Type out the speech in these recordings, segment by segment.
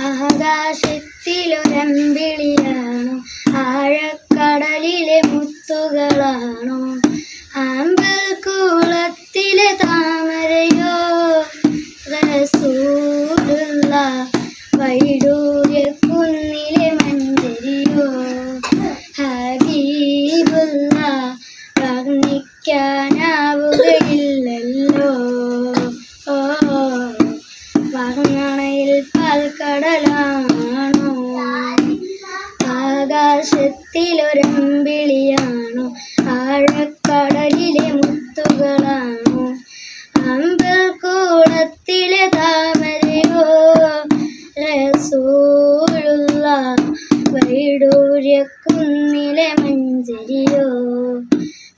ആകാശത്തിലൊരമ്പിളിയാണോ, ആഴക്കടലിലെ മുത്തുകളാണോ, ആമ്പൽ കൂളത്തിലെ താമരയോ, റസൂലുള്ള വൈഡൂര്യക്കുന്നിലെ മഞ്ചരിയോ, ഹബീബുള്ള വർണ്ണിക്കാനാവുകയില്ലല്ലോ. വർണ്ണണയിൽ പാൽക്കടലാണോ, ആകാശത്തിലൊരമ്പിളിയാണോ, ആഴക്കടലിലെ മുത്തുകളാണോ, അമ്പൽ കൂടത്തിലെ താമരയോ, റസൂലുള്ള വൈഡൂര്യക്കുന്നിലെ മഞ്ചരിയോ,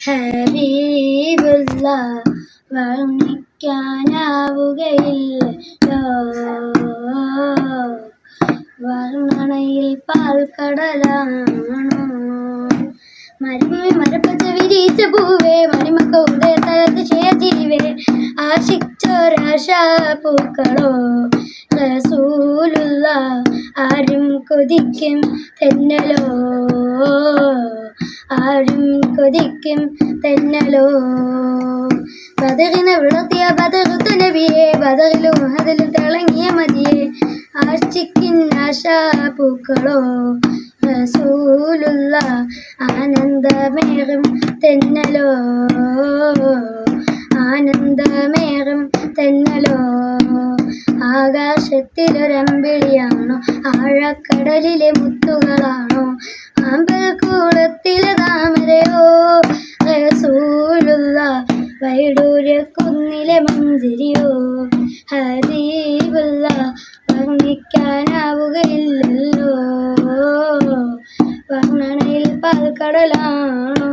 ഹബീബുള്ള വർണ്ണിക്കാനാവുകയില്ലല്ലോ. വർണ്ണണയിൽ പാൽക്കടലാണോ, മരുഭൂമി മരപ്പച്ച വിരിച്ച പൂവേ, മണിമക്ക ഉദയതലത്ത് ചേർത്തിരിവേ, ആശിച്ചൊരാശാ പൂക്കളോ, റസൂലുള്ള ആരും കൊതിക്കും തെന്നലോ, ആരും കൊതിക്കും തെന്നലോ. ബദറിനെ വിളർത്തിയ ബദറുത്തു നബിയെ, ബദറിലും അതിലും തിളങ്ങിയ മതിയെ, ആശിക്കിൻ ആശാ പൂക്കളോ, റസൂലുള്ള ആനന്ദമേറും തെന്നലോ, ആനന്ദമേറും തെന്നലോ. ആകാശത്തിലൊരമ്പിളിയാണോ, ആഴക്കടലിലെ മുത്തുകളാണോ, ആമ്പൽ കൂളത്തിലെ താമരയോ, റസൂലുള്ള വൈഡൂര്യക്കുന്നിലെ മഞ്ചരിയോ, ഹബീബുള്ള വർണ്ണിക്കാനാവുകയില്ലല്ലോ. വർണ്ണണയിൽ പാൽക്കടലാണോ.